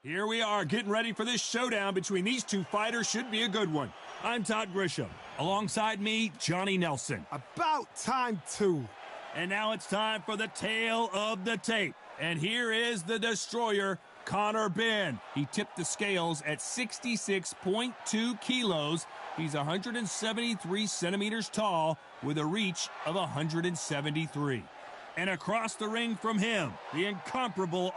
Here we are getting ready for this showdown between these two fighters. Should be a good one. I'm Todd Grisham. Alongside me, Johnny Nelson. About time too. And now it's time for the tale of the tape. And here is the destroyer, Benn. He tipped the scales at 66.2 kilos. He's 173 centimeters tall with a reach of 173. And across the ring from him, the incomparable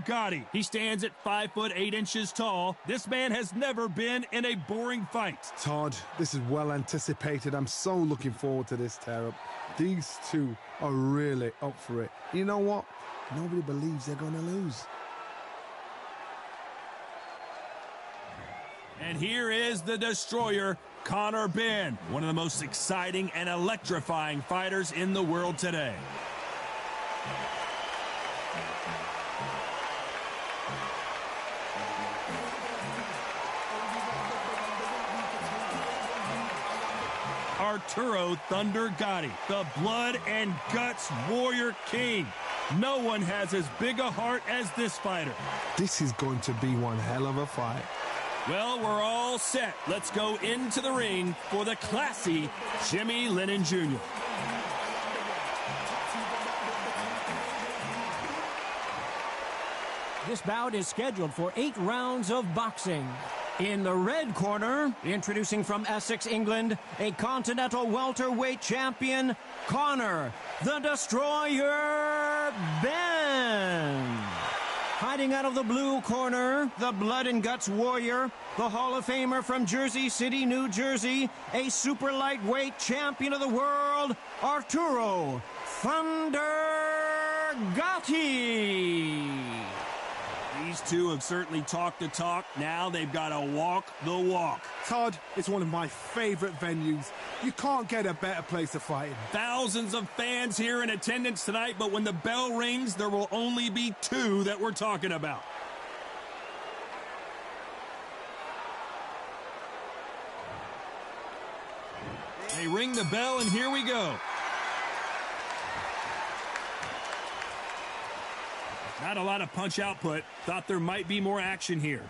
Gatti. He stands at 5'8" tall. This man has never been in a boring fight. Todd, this is well anticipated. I'm so looking forward to this tear-up. These two are really up for it. You know what? Nobody believes they're going to lose. And here is the destroyer, Benn, one of the most exciting and electrifying fighters in the world today. Arturo Thunder Gatti, the blood and guts warrior king. No one has as big a heart as this fighter. This is going to be one hell of a fight. Well, we're all set. Let's go into the ring for the classy Jimmy Lennon Jr. This bout is scheduled for 8 rounds of boxing. In the red corner, introducing from Essex, England, a continental welterweight champion, Conor, the Destroyer, Benn. Hiding out of the blue corner, the blood and guts warrior, the Hall of Famer from Jersey City, New Jersey, a super lightweight champion of the world, Arturo Thunder Gatti. These two have certainly talked the talk. Now they've got to walk the walk. Todd, it's one of my favorite venues. You can't get a better place to fight in. Thousands of fans here in attendance tonight, but when the bell rings, there will only be 2 that we're talking about. They ring the bell, and here we go. Not a lot of punch output. Thought there might be more action here.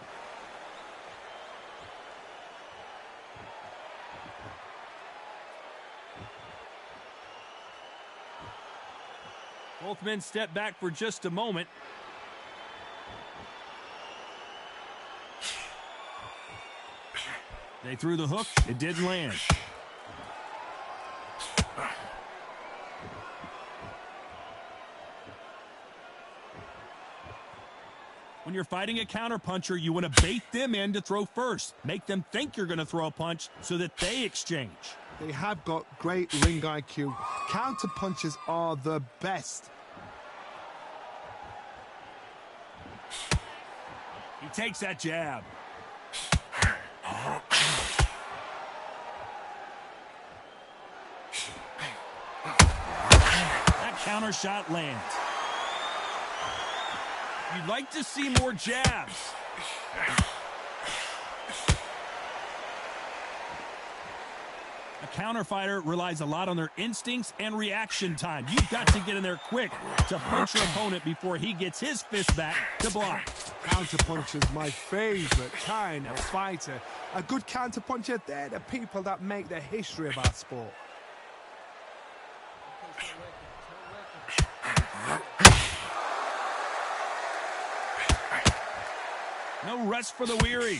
Both men step back for just a moment. They threw the hook. It didn't land. When you're fighting a counterpuncher, you want to bait them in to throw first. Make them think you're going to throw a punch so that they exchange. They have got great ring IQ. Counter punches are the best. He takes that jab. That counter shot lands. You'd like to see more jabs. A counter fighter relies a lot on their instincts and reaction time. You've got to get in there quick to punch your opponent before he gets his fist back to block. Counter puncher is my favorite kind of fighter. A good counter puncher, they're the people that make the history of our sport. No rest for the weary.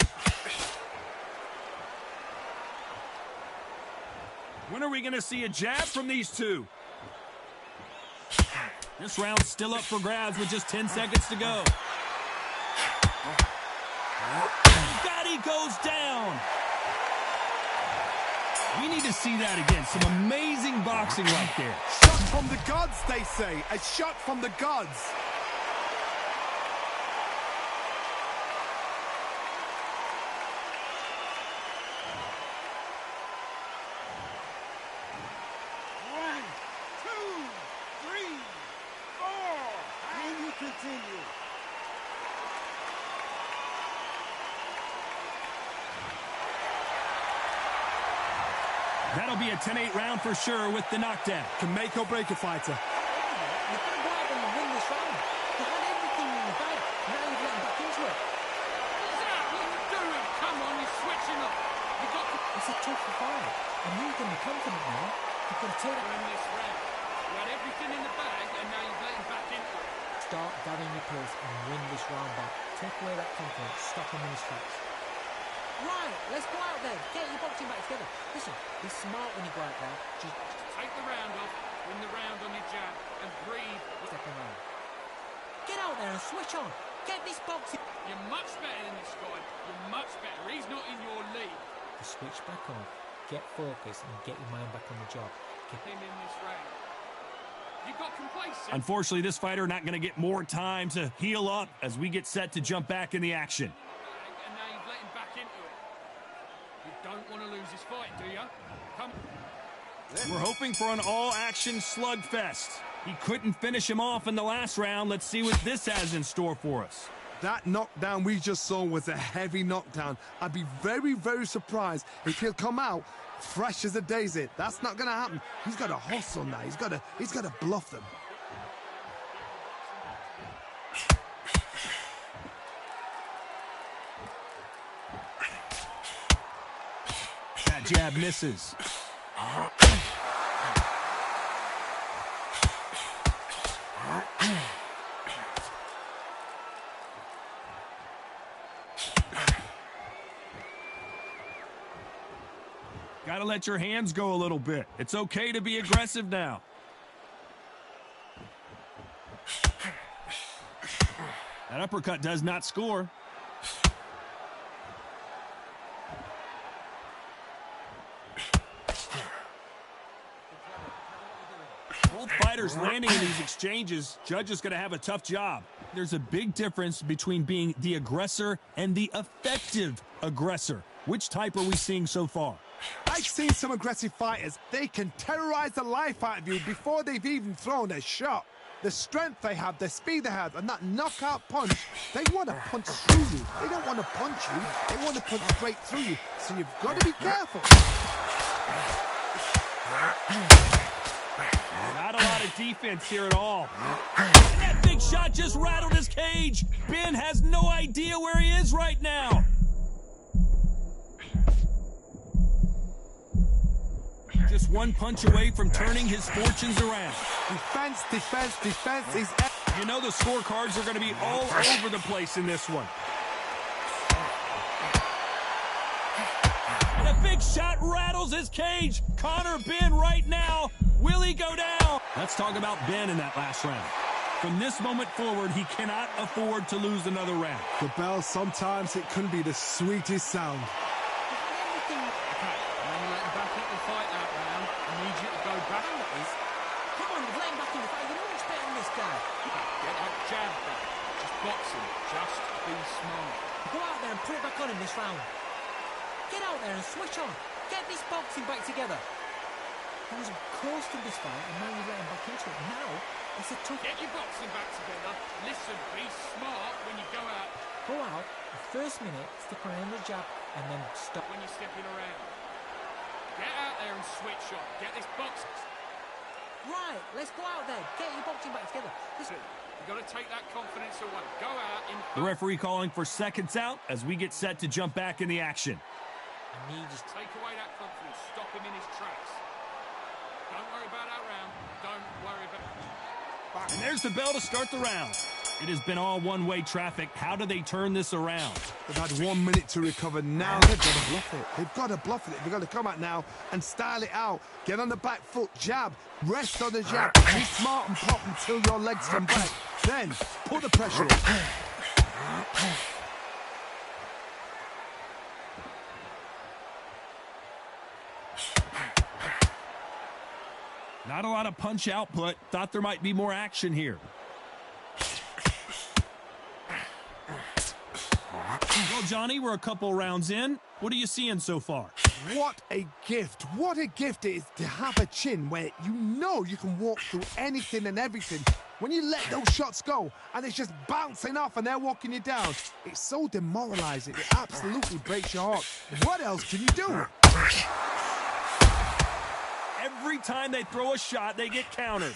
When are we going to see a jab from these two? This round's still up for grabs with just 10 seconds to go. Gatti goes down. We need to see that again. Some amazing boxing right there. Shot from the gods, they say. A shot from the gods. Continue. That'll be a 10-8 round for sure with the knockdown. Can make or break a fighter. You've got to go out and win this round. You had everything in the bag. Now you've gotten back into it. beautiful fight. And you're going to be confident now. You've got to take In this round, you had everything in the bag, and now you've let him back into it. Start gathering your pace and win this round back. Take away that confidence. Stop him in his tracks. Right, let's go out there. Get your boxing back together. Listen, be smart when you go out there. Just Take the round off, win the round on your jab, and breathe. step around. Get out there and switch on. Get this boxing. You're much better than this guy. You're much better. He's not in your league. Switch back on. Get focused and get your mind back on the job. Him in this round. You got complacent. Unfortunately, this fighter not going to get more time to heal up as we get set to jump back in the action. And now you've let him back into it. You don't want to lose this fight, do you? Come. We're hoping for an all-action slugfest. He couldn't finish him off in the last round. Let's see what this has in store for us. That knockdown we just saw was a heavy knockdown. I'd be very, very surprised if he'll come out fresh as a daisy. That's not going to happen. He's got to hustle now. He's got to bluff them. That jab misses. Got to let your hands go a little bit. It's okay to be aggressive now. That uppercut does not score. Both fighters landing in these exchanges. Judge is going to have a tough job. There's a big difference between being the aggressor and the effective aggressor. Which type are we seeing so far? I've seen some aggressive fighters. They can terrorize the life out of you before they've even thrown a shot. The strength they have, the speed they have, and that knockout punch, they want to punch through you. They don't want to punch you. They want to punch straight through you. So you've got to be careful. Not a lot of defense here at all. And that big shot just rattled his cage. Benn has no idea where he is right now. Just one punch away from turning his fortunes around. Defense, defense, defense. You know the scorecards are going to be all over the place in this one. And a big shot rattles his cage. Conor Benn right now. Will he go down? Let's talk about Benn in that last round. From this moment forward, he cannot afford to lose another round. The bell, sometimes it can be the sweetest sound. Come on, you've let him back in the fight. You know what's better than this guy. Get that jab back. Just boxing. Just be smart. Go out there and put it back on in this round. Get out there and switch on. Get this boxing back together. He was coasting this fight, and now you've let him back into it. Now, it's a tough... Get your boxing back together. Listen, be smart when you go out. Go out, the first minute, stick around the jab, and then stop. When you're stepping around. Get out there and switch on. Get this boxing. Right, let's go out there. Get your boxing back together. Listen. You've got to take that confidence away. Go out in... The referee calling for seconds out as we get set to jump back in the action. And you just take away that confidence. Stop him in his tracks. Don't worry about that round. Don't worry about... And there's the bell to start the round. It has been all one-way traffic. How do they turn this around? They've had 1 minute to recover. Now they've got to bluff it. They've got to bluff it. They've got to come out now and style it out. Get on the back foot, jab, rest on the jab. Be smart and pop until your legs come back. Then put the pressure on. Not a lot of punch output. Thought there might be more action here. Well, Johnny, we're a couple rounds in. What are you seeing so far? What a gift. What a gift it is to have a chin where you know you can walk through anything and everything. When you let those shots go and it's just bouncing off and they're walking you down, it's so demoralizing. It absolutely breaks your heart. What else can you do? Every time they throw a shot, they get countered.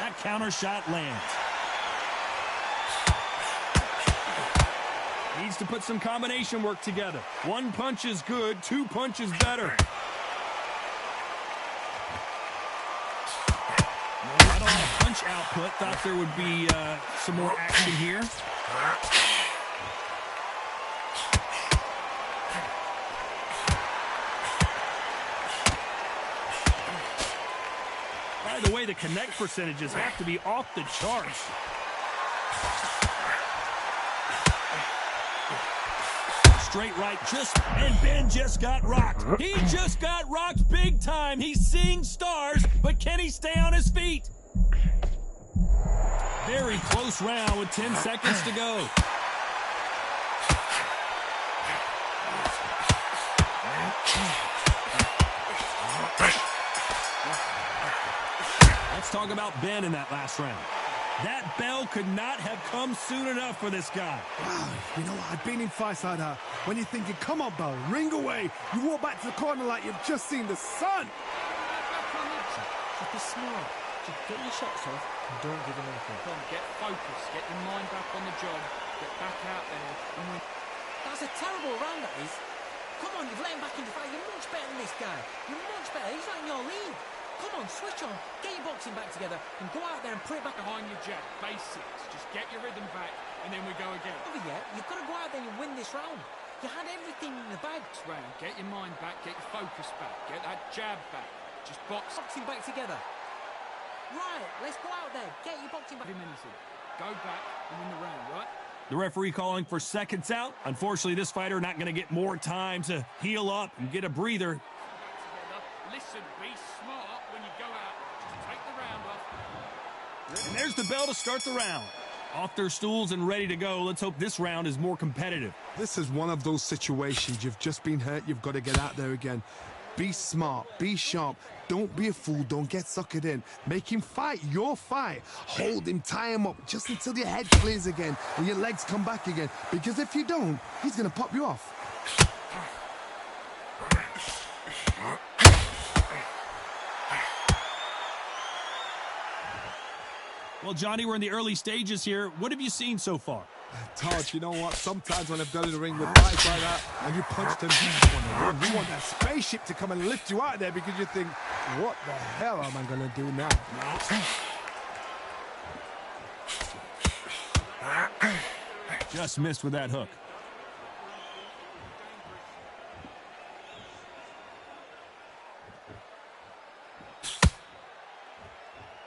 That counter shot lands. Needs to put some combination work together. One punch is good, two punches better. Not a lot of punch output. Thought there would be some more action here. By the way, the connect percentages have to be off the charts. Straight right, and Benn just got rocked. He just got rocked big time. He's seeing stars, but can he stay on his feet? Very close round with 10 seconds to go. Let's talk about Benn in that last round. That bell could not have come soon enough for this guy. Wow, you know what? I've been in fights like that. When you're thinking, come on, Bell, ring away. You walk back to the corner like you've just seen the sun. Just be smart. Just get your shots off and don't give him anything. Come on, get focused. Get your mind back on the job. Get back out there and win. That's a terrible round, that is. Come on, you've let him back in the fight. You're much better than this guy. You're much better. He's not in your league. Come on, switch on. Get your boxing back together and go out there and put it back behind your jab. Basics. Just get your rhythm back and then we go again. over yet. You've got to go out there and win this round. You had everything in the bag. Round. Get your mind back. Get your focus back. Get that jab back. Just Boxing back together. Right, let's go out there. Get your boxing back. Go back and win the round, right? The referee calling for seconds out. Unfortunately, this fighter not going to get more time to heal up and get a breather. Listen, be smart when you go out. Just take the round off. And there's the bell to start the round. Off their stools and ready to go. Let's hope this round is more competitive. This is one of those situations. You've just been hurt. You've got to get out there again. Be smart. Be sharp. Don't be a fool. Don't get suckered in. Make him fight your fight. Hold him. Tie him up just until your head clears again and your legs come back again. Because if you don't, he's going to pop you off. Well, Johnny, we're in the early stages here. What have you seen so far? Todd, you know what? Sometimes when I've done in the ring with fights like that, and you punch them, you want that spaceship to come and lift you out there because you think, what the hell am I going to do now? Just missed with that hook.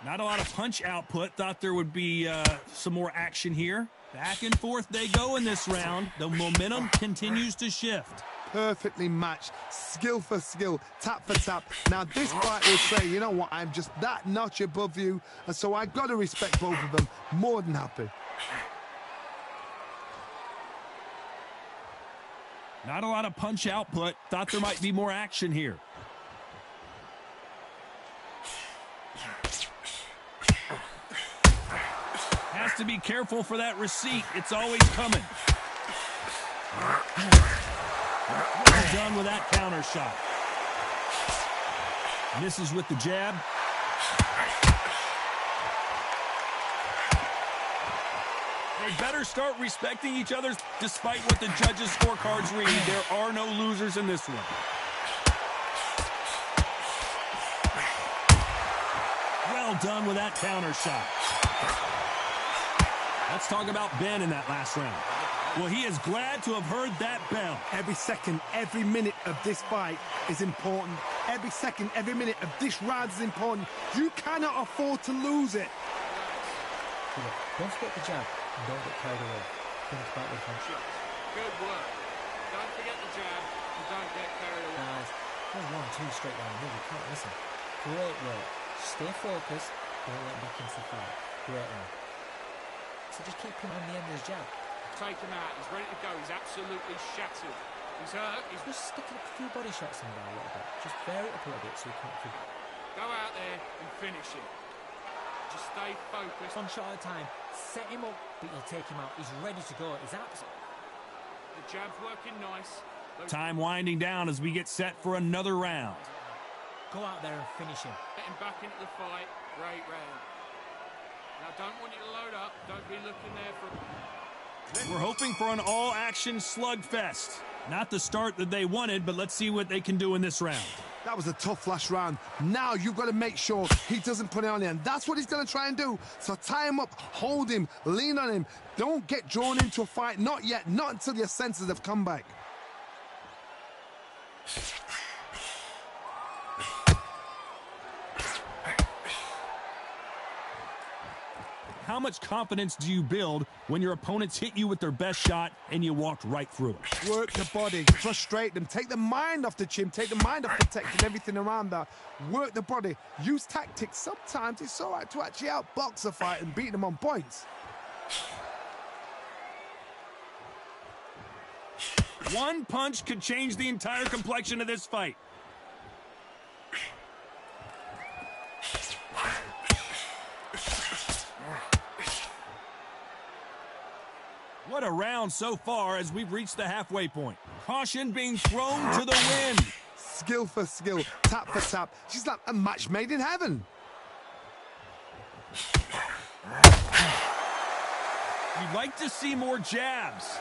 Not a lot of punch output. Thought there would be some more action here. Back and forth they go in this round. The momentum continues to shift. Perfectly matched, skill for skill, tap for tap. Now this fight will say, you know what, I'm just that notch above you, and so I've got to respect both of them. More than happy. Not a lot of punch output. Thought there might be more action here. Has to be careful for that receipt. It's always coming. Well done with that counter shot. Misses with the jab. They better start respecting each other despite what the judges' scorecards read. There are no losers in this one. Well done with that counter shot. Let's talk about Benn in that last round. Well, he is glad to have heard that bell. Every second, every minute of this fight is important. Every second, every minute of this round is important. You cannot afford to lose it. Don't forget the jab and don't get carried away. Think about the punch. Good work. Don't forget the jab and don't get carried away. Guys, there's 1-2 straight down here. You can't listen. Great work. Stay focused. Don't let him back into the fight. Great round. So just keep him on the end of his jab. Take him out. He's ready to go. He's absolutely shattered. He's hurt. He's just sticking a few body shots in there a little bit. Just vary it up a little bit so he can't feel. Go out there and finish him. Just stay focused. One shot at a time. Set him up, but you'll take him out. He's ready to go. He's absolutely. The jab's working nice. Time winding down as we get set for another round. Go out there and finish him. Get him back into the fight. Great round. Now, don't want you to load up. Don't be looking there for... We're hoping for an all-action slugfest. Not the start that they wanted, but let's see what they can do in this round. That was a tough last round. Now you've got to make sure he doesn't put it on you, and that's what he's going to try and do. So tie him up, hold him, lean on him. Don't get drawn into a fight. Not yet. Not until your senses have come back. How much confidence do you build when your opponents hit you with their best shot and you walked right through it? Work the body, frustrate them, take the mind off the chin, take the mind off protecting everything around that. Work the body, use tactics. Sometimes it's all right to actually outbox a fight and beat them on points. One punch could change the entire complexion of this fight. What a round so far as we've reached the halfway point. Caution being thrown to the wind. Skill for skill, tap for tap. She's like a match made in heaven. You'd like to see more jabs.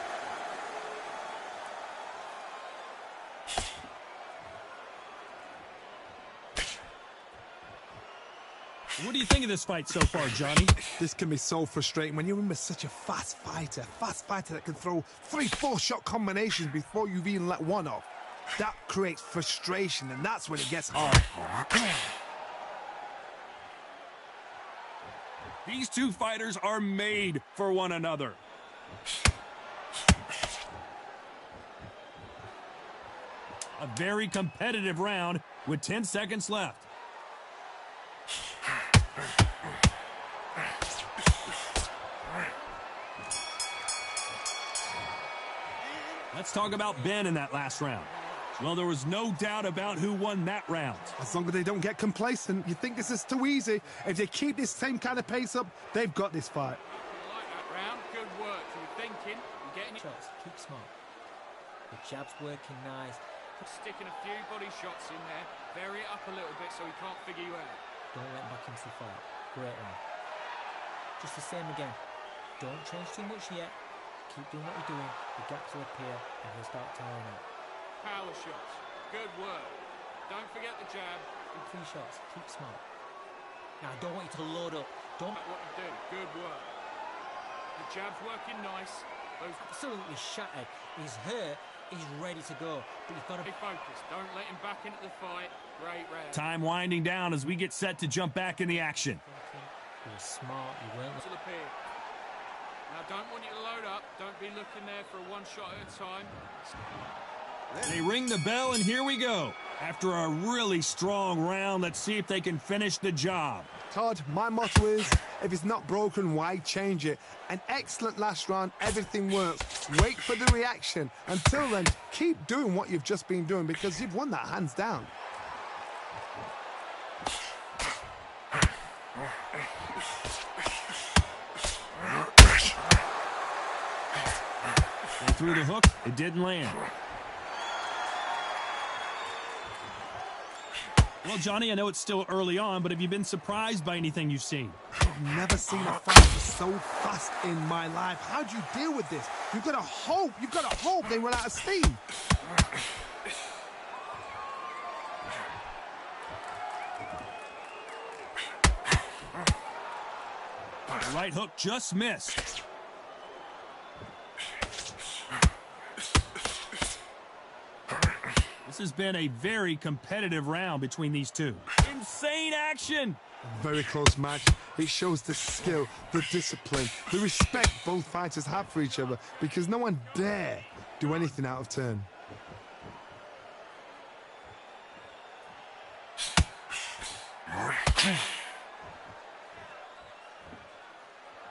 What do you think of this fight so far, Johnny? This can be so frustrating when you're in with such a fast fighter that can throw 3-4 shot combinations before you've even let one off. That creates frustration, and that's when it gets hard. These two fighters are made for one another. A very competitive round with 10 seconds left. Let's talk about Benn in that last round. Well, there was no doubt about who won that round. As long as they don't get complacent, you think this is too easy. If they keep this same kind of pace up, they've got this fight. You like that round? Good work. You were thinking, you're getting it. Shots, keep smart. The jab's working nice. Sticking a few body shots in there. Vary it up a little bit so he can't figure you out. Don't let him back into the fight. Great round. Just the same again. Don't change too much yet. Keep doing what you're doing. The gaps will appear and he'll start tiring out. Power shots. Good work. Don't forget the jab. And 3 shots. Keep smart. Now, I don't want you to load up. Don't. What you do. Good work. The jab's working nice. Those absolutely shattered. He's hurt. He's ready to go. But you've got to be focused. Don't let him back into the fight. Great round. Time winding down as we get set to jump back in the action. You were smart. You weren't. Now, don't want you to load up. Don't be looking there for a 1 shot at a time. They ring the bell, and here we go. After a really strong round, let's see if they can finish the job. Todd, my motto is, if it's not broken, why change it? An excellent last round, everything works. Wait for the reaction. Until then, keep doing what you've just been doing because you've won that hands down. They threw the hook, it didn't land. Well, Johnny, I know it's still early on, but have you been surprised by anything you've seen? I've never seen a fight so fast in my life. How do you deal with this? You've got to hope they run out of steam. The right hook just missed. This has been a very competitive round between these two. Insane action! Very close match. It shows the skill, the discipline, the respect both fighters have for each other because no one dare do anything out of turn.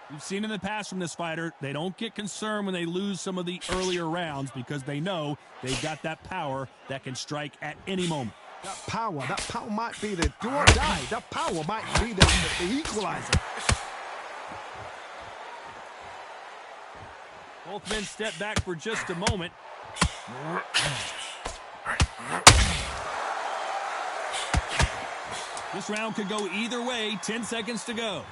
We've seen in the past from this fighter, they don't get concerned when they lose some of the earlier rounds because they know they've got that power that can strike at any moment. That power might be the do or die. That power might be the equalizer. Both men step back for just a moment. This round could go either way. 10 seconds to go.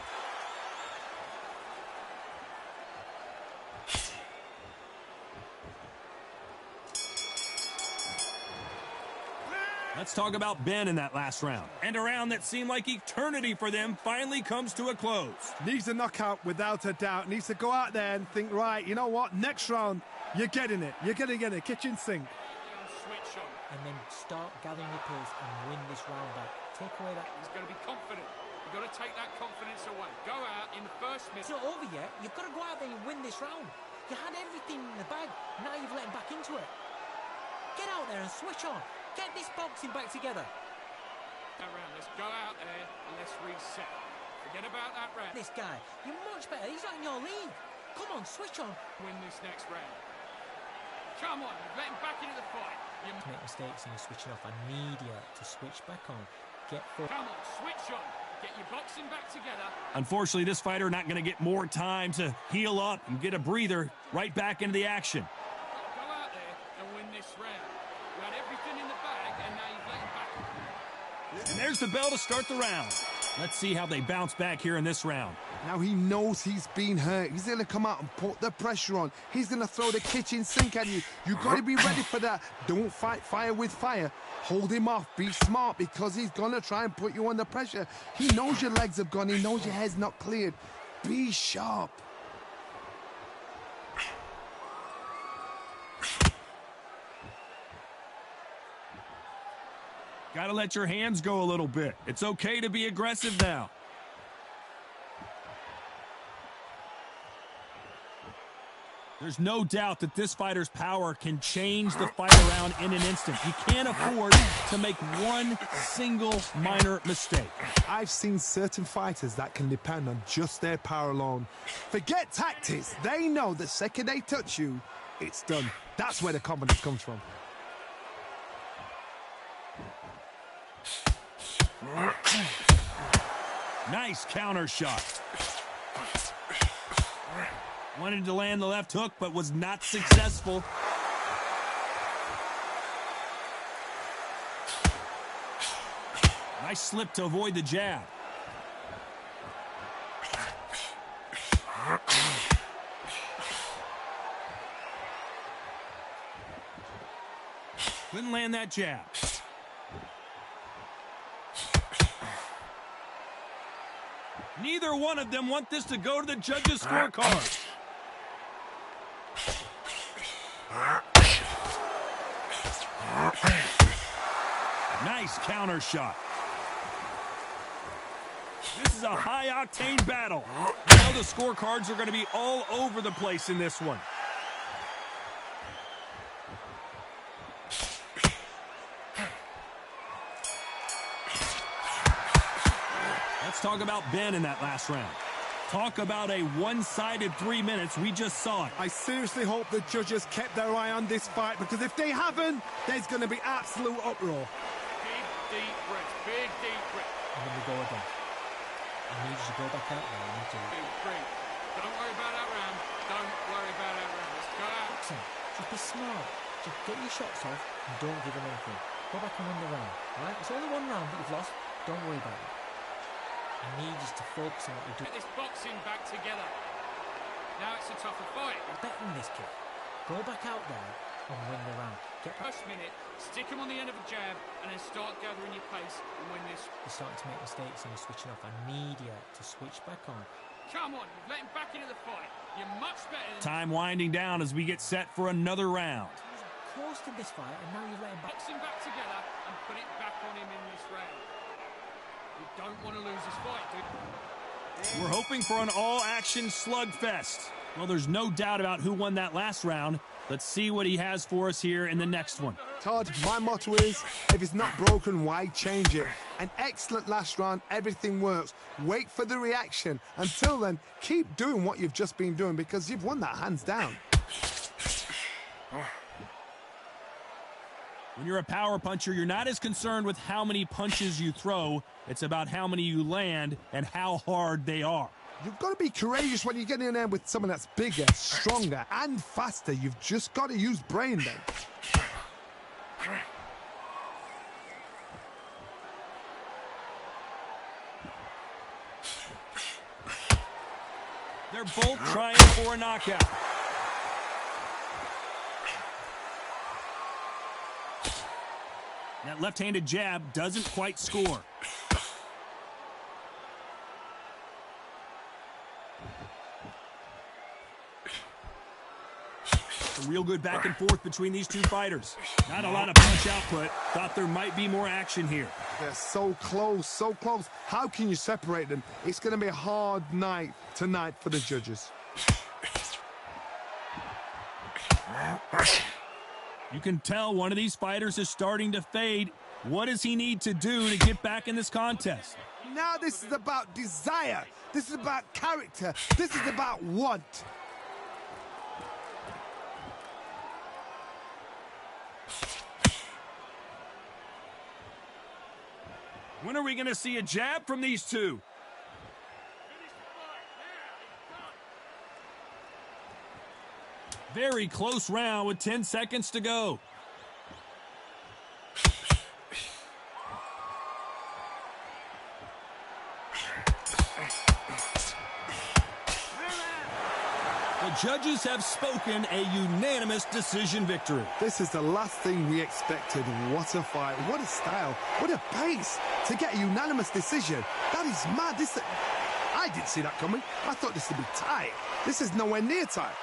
Let's talk about Benn in that last round. And a round that seemed like eternity for them finally comes to a close. Needs a knockout without a doubt. Needs to go out there and think, right, you know what? Next round, you're getting it. You're going to get a kitchen sink. Switch on. And then start gathering your pace and win this round back. Take away that. He's going to be confident. You've got to take that confidence away. Go out in the first minute. It's not over yet. You've got to go out there and win this round. You had everything in the bag. Now you've let him back into it. Get out there and switch on. Get this boxing back together. Let's go out there and let's reset. Forget about that round. This guy, you're much better. He's not in your league. Come on, switch on. Win this next round. Come on, you've let him back into the fight. You Make mistakes and you're switching off. I need you to switch back on. Get forward. Come on, switch on. Get your boxing back together. Unfortunately, this fighter not going to get more time to heal up and get a breather. Right back into the action. Go out there and win this round. You had everything in the bag and now you've let him back. And there's the bell to start the round. Let's see how they bounce back here in this round. Now he knows he's been hurt. He's going to come out and put the pressure on. He's going to throw the kitchen sink at you. You've got to be ready for that. Don't fight fire with fire. Hold him off. Be smart because he's going to try and put you under pressure. He knows your legs have gone. He knows your head's not cleared. Be sharp. Got to let your hands go a little bit. It's okay to be aggressive now. There's no doubt that this fighter's power can change the fight around in an instant. He can't afford to make one single minor mistake. I've seen certain fighters that can depend on just their power alone. Forget tactics. They know the second they touch you, it's done. That's where the confidence comes from. Nice counter shot. Wanted to land the left hook, but was not successful. Nice slip to avoid the jab. Couldn't land that jab. Neither one of them want this to go to the judges' scorecard. Nice counter shot. This is a high-octane battle. Now the scorecards are going to be all over the place in this one. Let's talk about Benn in that last round. Talk about a one-sided 3 minutes. We just saw it. I seriously hope the judges kept their eye on this fight because if they haven't, there's going to be absolute uproar. Big, deep breath. Big, deep breath. And then we go again. I need you to go back out there. I need you to... Big breathe. Don't worry about that round. Don't worry about that round. Let's go out. Boxing. Just be smart. Just get your shots off and don't give them anything. Go back and win the round. Alright? It's only one round that you've lost. Don't worry about it. I need you to focus on what you're doing. Get this boxing back together. Now it's a tougher fight. You're better than this kid. Go back out there and win the round. Get back. First minute, stick him on the end of a jab, and then start gathering your pace and win this. You're starting to make mistakes and you're switching off. I need you to switch back on. Come on, you've let him back into the fight. You're much better than... Time winding down as we get set for another round. He was close to this fight and now you've let him back. Box him back together and put it back on him in this round. You don't want to lose this fight, dude. We're hoping for an all-action slugfest. Well, there's no doubt about who won that last round. Let's see what he has for us here in the next one. Todd, my motto is, if it's not broken, why change it? An excellent last round, everything works. Wait for the reaction. Until then, keep doing what you've just been doing because you've won that hands down. When you're a power puncher, you're not as concerned with how many punches you throw. It's about how many you land and how hard they are. You've got to be courageous when you get in there with someone that's bigger, stronger, and faster. You've just got to use brain then. They're both trying for a knockout. That left-handed jab doesn't quite score. A real good back and forth between these two fighters. Not a lot of punch output. Thought there might be more action here. They're so close, so close. How can you separate them? It's going to be a hard night tonight for the judges. You can tell one of these fighters is starting to fade. What does he need to do to get back in this contest? Now this is about desire. This is about character. This is about want. When are we going to see a jab from these two? Very close round with 10 seconds to go. The judges have spoken, a unanimous decision victory. This is the last thing we expected. What a fight, what a style, what a pace to get a unanimous decision. That is mad. I didn't see that coming. I thought this would be tight. This is nowhere near tight.